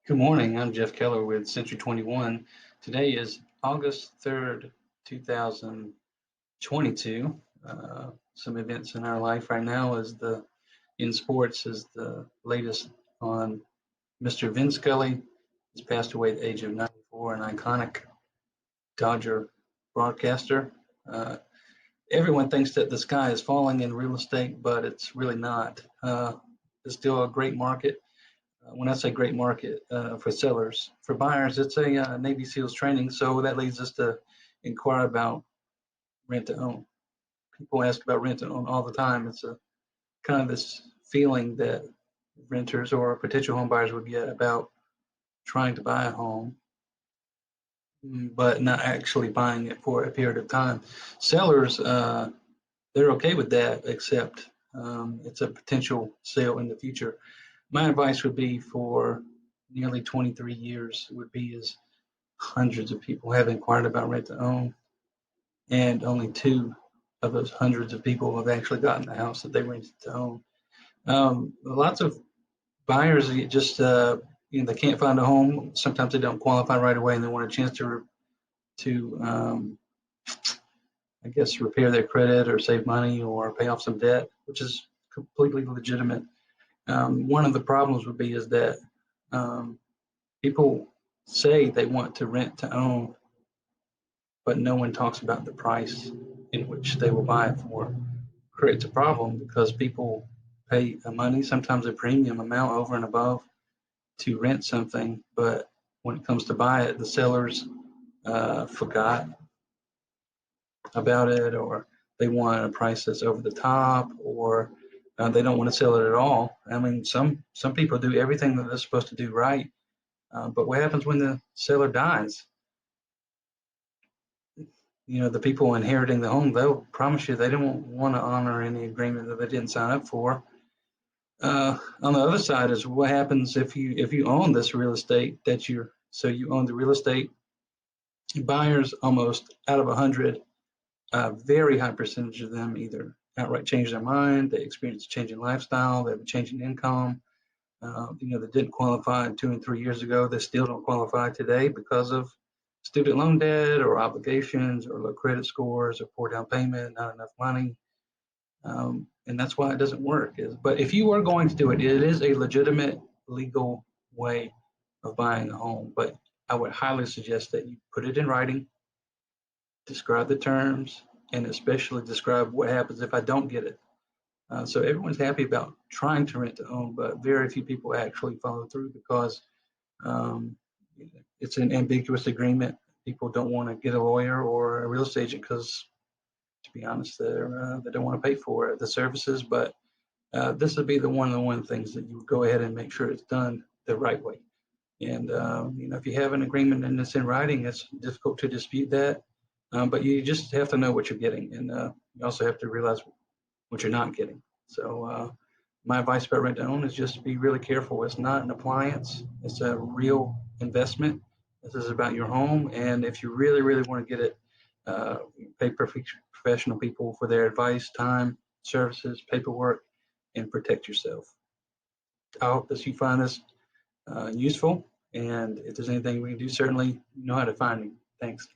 Good morning. I'm Jeff Keller with Century 21. Today is August 3rd, 2022. Some events in our life right now in sports is the latest on Mr. Vin Scully. He's passed away at the age of 94, an iconic Dodger broadcaster. Everyone thinks that the sky is falling in real estate, but it's really not. It's still a great market. When I say great market for sellers, for buyers, it's a Navy SEALs training. So that leads us to inquire about rent to own. People ask about rent to own all the time. It's a kind of this feeling that renters or potential home buyers would get about trying to buy a home, but not actually buying it for a period of time. Sellers, they're okay with that, except it's a potential sale in the future. My advice would be for nearly 23 years would be is hundreds of people have inquired about rent to own, and only two of those hundreds of people have actually gotten the house that they rented to own. Lots of buyers just they can't find a home. Sometimes they don't qualify right away, and they want a chance to I guess repair their credit or save money or pay off some debt, which is completely legitimate. One of the problems would be is that people say they want to rent to own, but no one talks about the price in which they will buy it for. Creates a problem because people pay money, sometimes a premium amount over and above to rent something, but when it comes to buy it, the sellers forgot about it, or they want a price that's over the top, or they don't want to sell it at all. I mean, some people do everything that they're supposed to do right, but what happens when the seller dies? The people inheriting the home, they'll promise you they don't want to honor any agreement that they didn't sign up for. On the other side is what happens if you own this real estate you own the real estate. Buyers, almost out of 100, a very high percentage of them either outright change their mind, they experience a change in lifestyle, they have a change in income. That didn't qualify 2 and 3 years ago, they still don't qualify today because of student loan debt or obligations or low credit scores or poor down payment, not enough money. And that's why it doesn't work. But if you are going to do it, it is a legitimate legal way of buying a home. But I would highly suggest that you put it in writing, describe the terms, and especially describe what happens if I don't get it. So everyone's happy about trying to rent to own, but very few people actually follow through because um, it's an ambiguous agreement. People don't want to get a lawyer or a real estate agent because, to be honest, they don't want to pay for the services. But this would be the one things that you would go ahead and make sure it's done the right way. And if you have an agreement and it's in writing, it's difficult to dispute that. But you just have to know what you're getting, and you also have to realize what you're not getting. So my advice about rent to own is just to be really careful. It's not an appliance. It's a real investment. This is about your home. And if you really, really want to get it, pay professional people for their advice, time, services, paperwork, and protect yourself. I hope that you find this useful. And if there's anything we can do, certainly you know how to find me. Thanks.